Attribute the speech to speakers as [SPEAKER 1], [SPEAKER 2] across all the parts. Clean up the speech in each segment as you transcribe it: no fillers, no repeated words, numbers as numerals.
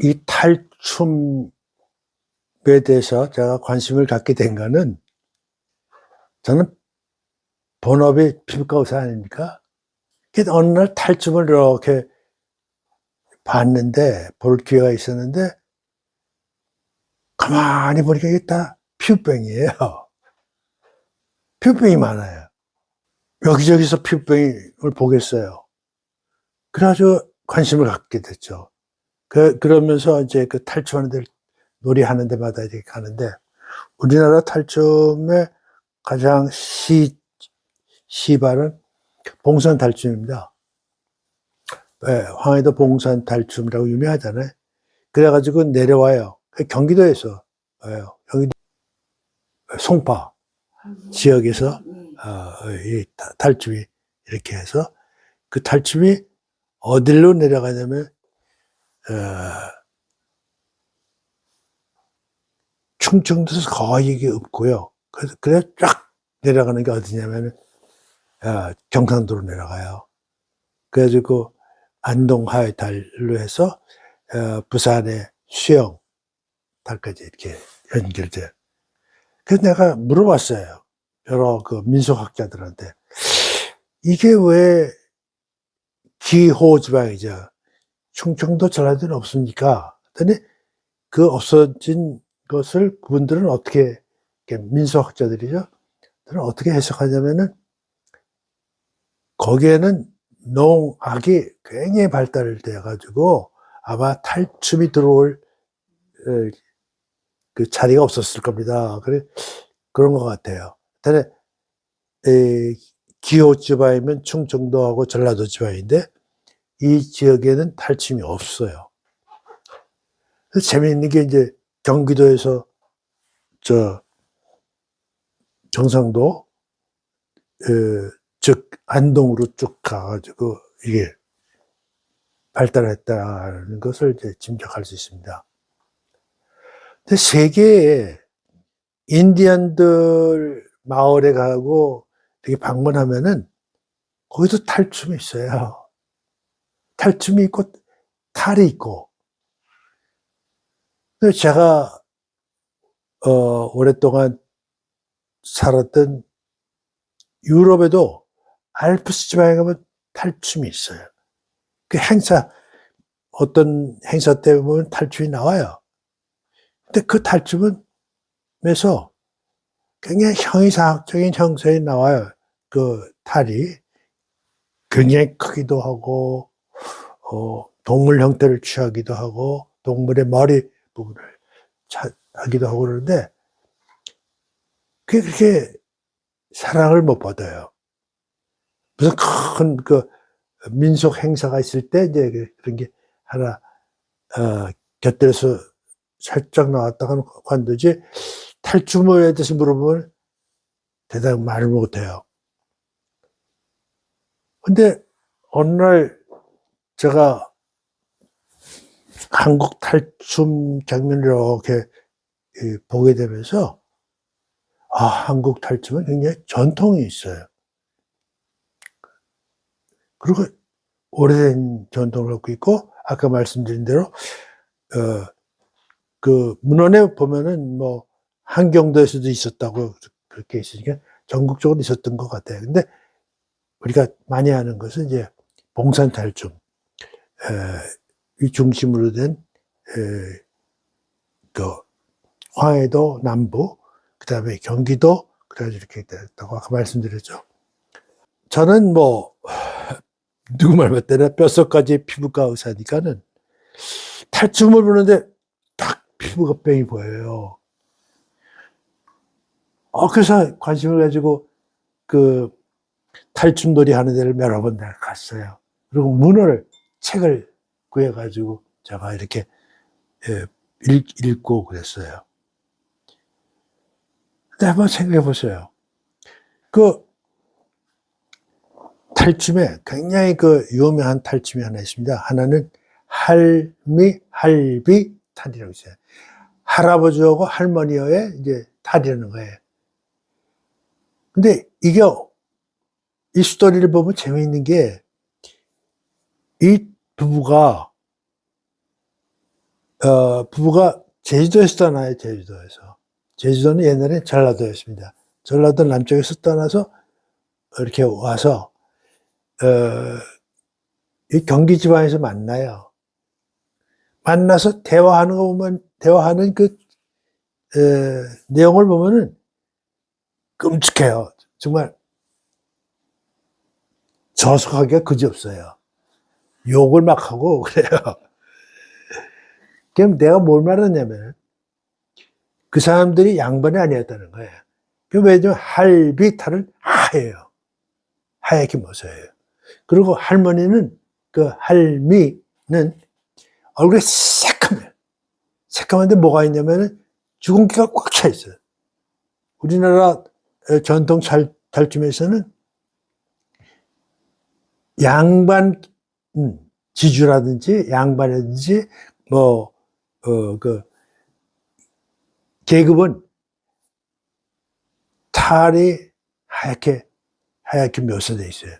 [SPEAKER 1] 이 탈춤에 대해서 제가 관심을 갖게 된 거는, 저는 본업이 피부과 의사 아닙니까? 그래서 어느 날 탈춤을 이렇게 봤는데, 볼 기회가 있었는데, 가만히 보니까 이게 다 피부병이에요. 피부병이 많아요. 여기저기서 피부병을 보겠어요. 그래가지고 관심을 갖게 됐죠. 그러면서 이제 그 탈춤하는 데, 놀이하는 데마다 이렇게 가는데, 우리나라 탈춤의 가장 시발은 봉산 탈춤입니다. 네, 황해도 봉산 탈춤이라고 유명하잖아요. 그래가지고 내려와요. 경기도에서 와요. 경기도 송파 지역에서 이 탈춤이 이렇게 해서, 그 탈춤이 어디로 내려가냐면 충청도에서 거의 이게 없고요. 그래서 쫙 내려가는 게 어디냐면 경상도로 내려가요. 그래가지고 안동 하회달로 해서 부산의 수영 달까지 이렇게 연결돼요. 그래서 내가 물어봤어요. 여러 그 민속학자들한테. 이게 왜 기호지방이죠. 충청도 전라도는 없습니까? 그랬더니 그 없어진 것을 그분들은 어떻게, 민속학자들이죠. 어떻게 해석하냐면은, 거기에는 농학이 굉장히 발달되어 가지고 아마 탈춤이 들어올 그 자리가 없었을 겁니다. 그런 것 같아요. 근데 기호 지방이면 충청도하고 전라도 지방인데, 이 지역에는 탈춤이 없어요. 그래서 재미있는 게, 이제 경기도에서 경상도, 즉 안동으로 쭉 가가지고 이게 발달했다는 것을 이제 짐작할 수 있습니다. 근데 세계에 인디언들 마을에 가고 이렇게 방문하면은 거기도 탈춤이 있어요. 탈춤이 있고 탈이 있고. 근데 제가 오랫동안 살았던 유럽에도 알프스 지방에 가면 탈춤이 있어요. 그 어떤 행사 때 보면 탈춤이 나와요. 근데 그 탈춤에서 굉장히 형이상학적인 형상이 나와요. 그 탈이 굉장히 크기도 하고, 동물 형태를 취하기도 하고, 동물의 머리 부분을 하기도 하고 그러는데, 그게 그렇게 사랑을 못 받아요. 무슨 큰 민속 행사가 있을 때 이제 그런 게 하나 곁들여서 살짝 나왔다가는 관두지, 탈춤에 대해서 물어보면 대답 말을 못해요. 근데 어느 날 제가 한국 탈춤 장면을 이렇게 보게 되면서, 한국 탈춤은 굉장히 전통이 있어요. 그리고 오래된 전통을 갖고 있고, 아까 말씀드린 대로 그 문헌에 보면은 뭐 한경도에서도 있었다고 그렇게 있으니까 전국적으로 있었던 것 같아요. 근데 우리가 많이 아는 것은 이제 봉산 탈춤, 이 중심으로 된 그 황해도 남부, 그 다음에 경기도, 그래서 이렇게 됐다고 아까 말씀드렸죠. 저는 뭐 누구 말 맞대나 뼛속까지 피부과 의사니까는 탈춤을 보는데 딱 피부가 병이 보여요. 그래서 관심을 가지고 그 탈춤놀이 하는 데를 여러 번 내가 갔어요. 그리고 책을 구해가지고 제가 이렇게 읽고 그랬어요. 근데 한번 생각해 보세요. 그 탈춤에 굉장히 유명한 탈춤이 하나 있습니다. 하나는 할비 탈이라고 있어요. 할아버지하고 할머니의 이제 탈이라는 거예요. 근데 이 스토리를 보면 재미있는 게, 이 부부가 부부가 제주도에서 떠나요, 제주도에서. 제주도는 옛날에 전라도였습니다. 전라도 남쪽에서 떠나서 이렇게 와서, 이 경기 지방에서 만나요. 만나서 대화하는 거 보면, 대화하는 그, 내용을 보면은 끔찍해요. 정말 저속하기가 그지없어요. 욕을 막 하고 그래요. 그럼 내가 뭘 말하냐면, 그 사람들이 양반이 아니었다는 거예요. 그 왜냐면 할비탈은 하얘요. 하얗게 모서요. 그리고 할머니는, 그 할미는 얼굴이 새카매요. 새카만데 뭐가 있냐면은 주근깨가 꽉 차 있어요. 우리나라 전통 탈춤에서는 양반 지주라든지 양반이든지 뭐, 그 계급은 탈이 하얗게 묘사되어 있어요.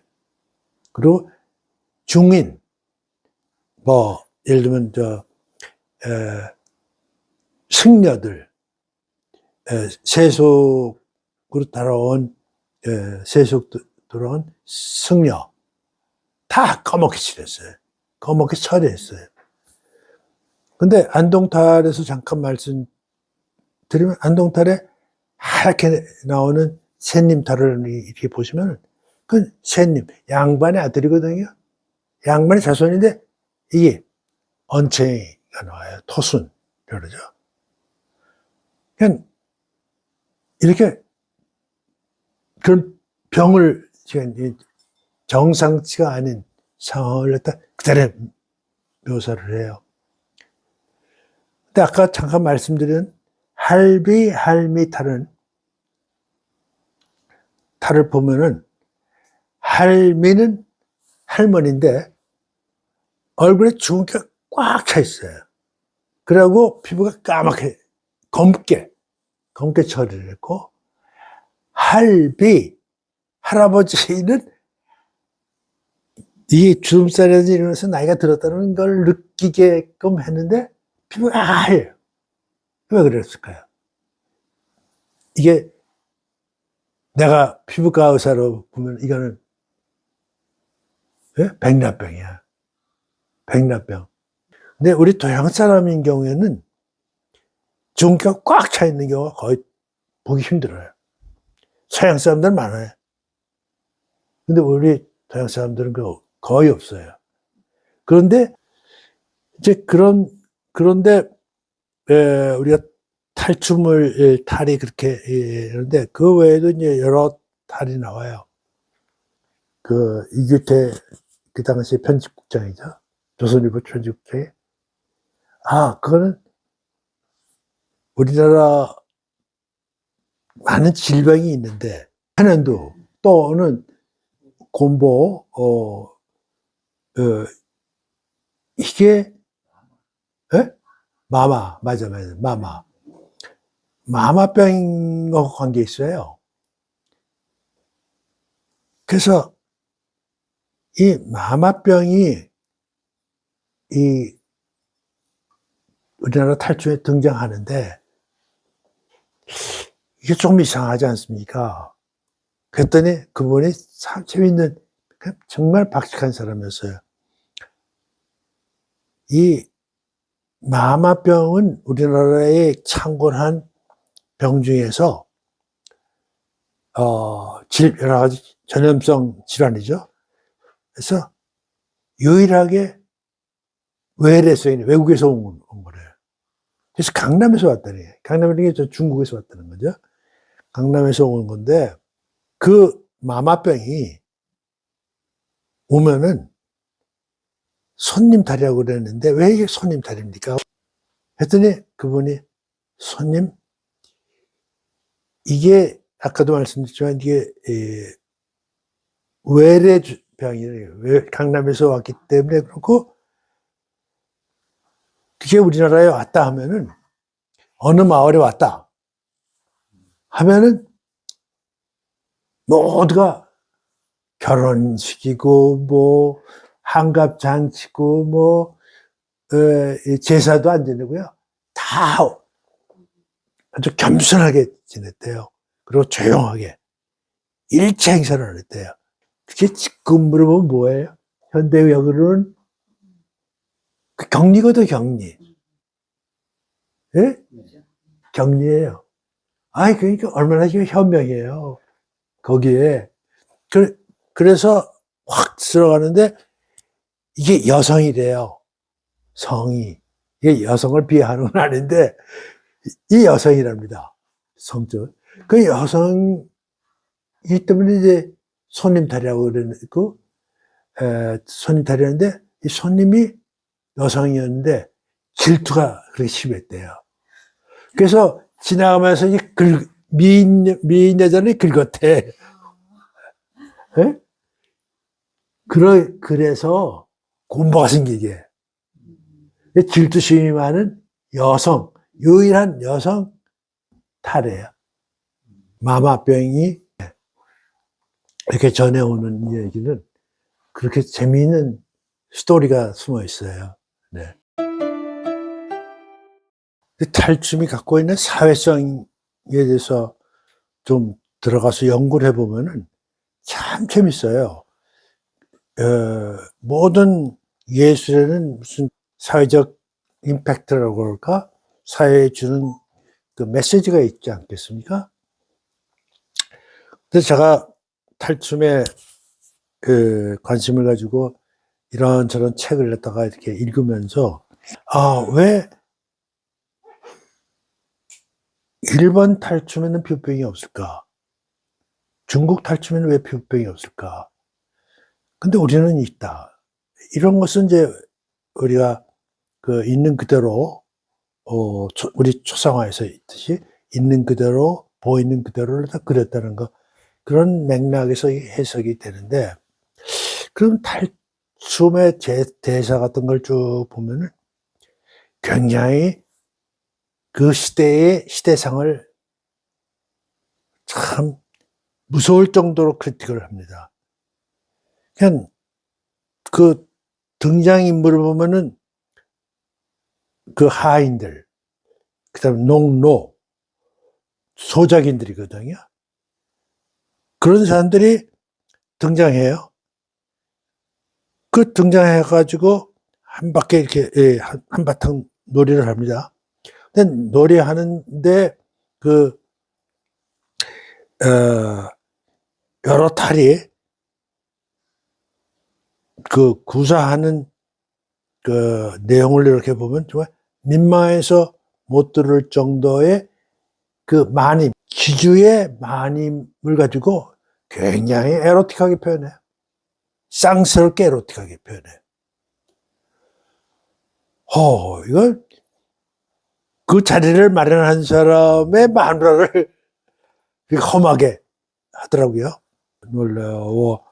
[SPEAKER 1] 그리고 중인, 뭐, 예를 들면, 승려들, 세속으로 따라온, 세속 들어온 승려, 다 검게 칠했어요. 검게 처리했어요. 근데 안동탈에서 잠깐 말씀드리면, 안동탈에 하얗게 나오는 새님탈을 이렇게 보시면, 그 새님, 양반의 아들이거든요. 양반의 자손인데, 이게 언챙이가 나와요. 토순, 그러죠. 그냥, 이렇게, 그런 병을, 정상치가 아닌 상황을 갖다 그대로 묘사를 해요. 근데 아까 잠깐 말씀드린 할미 탈을 보면은, 할미는 할머니인데, 얼굴에 주근깨가 꽉 차 있어요. 그리고 피부가 까맣게, 검게 처리를 했고, 할아버지는 이 주름살이라든지 이러면서 나이가 들었다는 걸 느끼게끔 했는데, 피부가 하얘요. 왜 그랬을까요? 이게 내가 피부과 의사로 보면 이거는, 백납병이야. 백납병. 근데 우리 동양 사람인 경우에는 주근깨가 꽉 차 있는 경우가 거의 보기 힘들어요. 서양 사람들은 많아요. 근데 우리 동양 사람들은 거의 없어요. 그런데 이제 그런데 우리가 탈이 그렇게 하는데 그 외에도 이제 여러 탈이 나와요. 그 이규태 그 당시 편집국장이죠. 조선일보 편집국장이. 그거는 우리나라 많은 질병이 있는데 한현도 또는 곰보 이게 맞아 마마병하고 관계 있어요. 그래서 이 마마병이 이 우리나라 탈춤에 등장하는데 이게 좀 이상하지 않습니까? 그랬더니 그분이 참 재밌는, 정말 박식한 사람이었어요. 이 마마병은 우리나라에 창궐한 병 중에서 여러 가지 전염성 질환이죠. 그래서 유일하게 외래성이 외국에서 온 거래요. 그래서 강남에서 왔다니. 강남이라는 게 중국에서 왔다는 거죠. 강남에서 온 건데 그 마마병이 오면은 손님탈이라고 그랬는데 왜 이게 손님탈입니까? 했더니 그분이 손님, 이게 아까도 말씀드렸지만 이게 외래병이에요. 강남에서 왔기 때문에 그렇고, 그게 우리나라에 왔다 하면은 어느 마을에 왔다 하면은 모두가 결혼식이고 뭐 한갑잔치고 뭐 제사도 안 지내고요. 다 아주 겸손하게 지냈대요. 그리고 조용하게. 일체 행사를 안 했대요. 그게 지금 물어보면 뭐예요? 현대역으로는 그 격리거든, 격리. 예? 격리예요. 아이, 그러니까 얼마나 현명해요. 거기에. 그래서 확 들어가는데 이게 여성이래요. 성이. 이게 여성을 비하하는 건 아닌데 이 여성이랍니다. 성적. 그 여성이기 때문에 이제 손님 탈이라고 그랬고, 손님 탈이었는데 이 손님이 여성이었는데 질투가 그렇게 심했대요. 그래서 지나가면서 이 미인 여자는 긁었대. 예? 그래서 공부가 생기게. 질투심이 많은 여성, 유일한 여성 탈이에요. 마마병이 이렇게 전해오는 얘기는 그렇게 재미있는 스토리가 숨어 있어요. 네. 탈춤이 갖고 있는 사회성에 대해서 좀 들어가서 연구를 해보면은 참 재밌어요. 모든 예술에는 무슨 사회적 임팩트라고 그럴까? 사회에 주는 그 메시지가 있지 않겠습니까? 그래서 제가 탈춤에 관심을 가지고 이런저런 책을 갖다가 이렇게 읽으면서, 왜 일본 탈춤에는 피부병이 없을까? 중국 탈춤에는 왜 피부병이 없을까? 근데 우리는 있다. 이런 것은 이제 우리가 있는 그대로, 우리 초상화에서 있듯이 있는 그대로, 보이는 그대로를 다 그렸다는 거. 그런 맥락에서 해석이 되는데, 그럼 탈춤의 대사 같은 걸 쭉 보면은 굉장히 그 시대의 시대상을 참 무서울 정도로 크리틱을 합니다. 그냥 그 등장인물을 보면은 그 하인들, 그 다음에 농노, 소작인들이거든요. 그런 사람들이 등장해요. 그 등장해가지고 한 바퀴 이렇게, 한바탕 놀이를 합니다. 근데 놀이하는데 여러 탈이 구사하는 내용을 이렇게 보면 정말 민망해서 못 들을 정도의 기주의 마님을 가지고 굉장히 에로틱하게 표현해요. 쌍스럽게 에로틱하게 표현해요. 이거 그 자리를 마련한 사람의 마누라를 험하게 하더라고요. 놀라워했죠.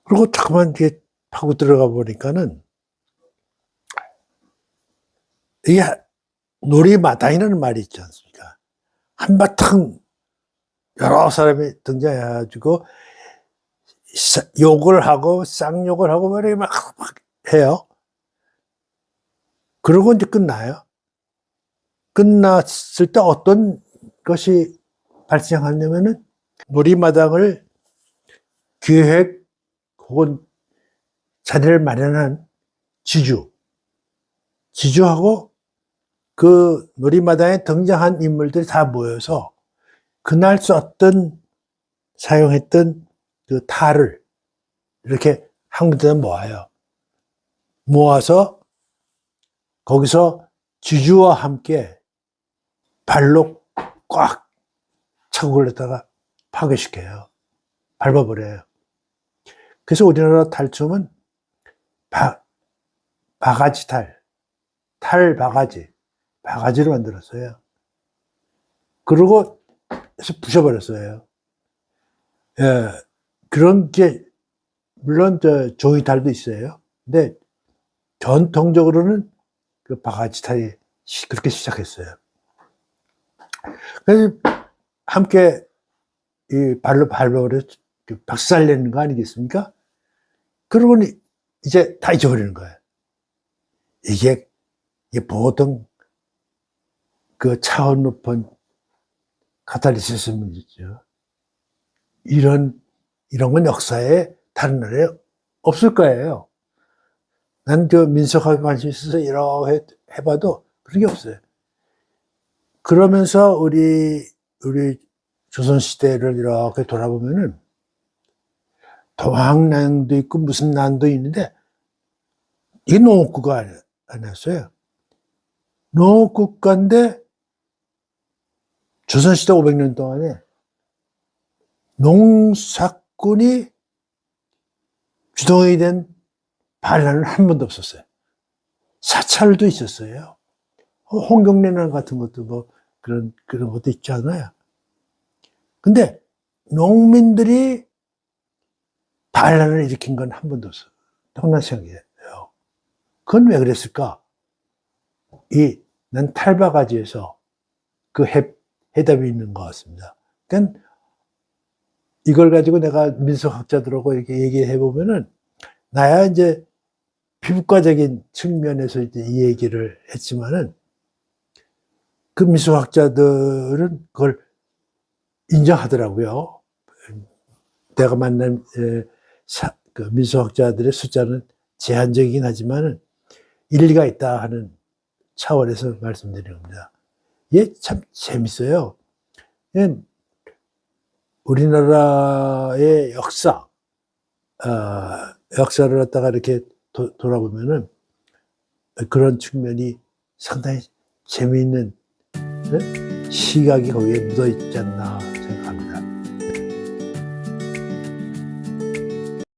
[SPEAKER 1] 그리고 자꾸만 이렇게 파고 들어가 보니까는 이게 놀이마당이라는 말이 있지 않습니까? 한바탕 여러 사람이 등장해가지고 욕을 하고 쌍욕을 하고 막 해요. 그러고 이제 끝나요. 끝났을 때 어떤 것이 발생하냐면은 놀이마당을 기획 혹은 자리를 마련한 지주하고 그 놀이마당에 등장한 인물들이 다 모여서 그날 사용했던 그 탈을 이렇게 한 군데 모아요. 모아서 거기서 지주와 함께 발로 꽉 차고 걸렸다가 파괴시켜요. 밟아버려요. 그래서 우리나라 탈춤은 바가지 바가지로 만들었어요. 그리고 해서 부셔버렸어요. 예, 그런 게 물론 종이탈도 있어요. 근데 전통적으로는 그 바가지 탈이 그렇게 시작했어요. 그래서 함께 이 발로 밟아버려 박살내는 거 아니겠습니까? 그러고는 이제 다 잊어버리는 거예요. 이게 보통 그 차원 높은 카탈리시스이죠. 이런 건 역사에 다른 나라에 없을 거예요. 난 저 민속학에 관심 있어서 이렇게 해봐도 그런 게 없어요. 그러면서 우리 조선시대를 이렇게 돌아보면은 동학난도 있고 무슨 난도 있는데 이게 농업국가 아니었어요. 농업국가인데 조선시대 500년 동안에 농사꾼이 주동이 된 반란은 한 번도 없었어요. 사찰도 있었어요. 홍경래난 같은 것도 뭐 그런 것도 있잖아요. 근데 농민들이 반란을 일으킨 건 한 번도 없어요. 통나시하게요. 그건 왜 그랬을까? 난 탈바가지에서 그 해답이 있는 것 같습니다. 그러니까 이걸 가지고 내가 민속학자들하고 이렇게 얘기해 보면은 나야 이제 피부과적인 측면에서 이제 이 얘기를 했지만은 그 민속학자들은 그걸 인정하더라고요. 내가 만난 그 민속학자들의 숫자는 제한적이긴 하지만은 일리가 있다 하는 차원에서 말씀드리는 겁니다. 이게 참 재밌어요. 우리나라의 역사를 갖다가 이렇게 돌아보면은 그런 측면이 상당히 재미있는 시각이 거기에 묻어 있지 않나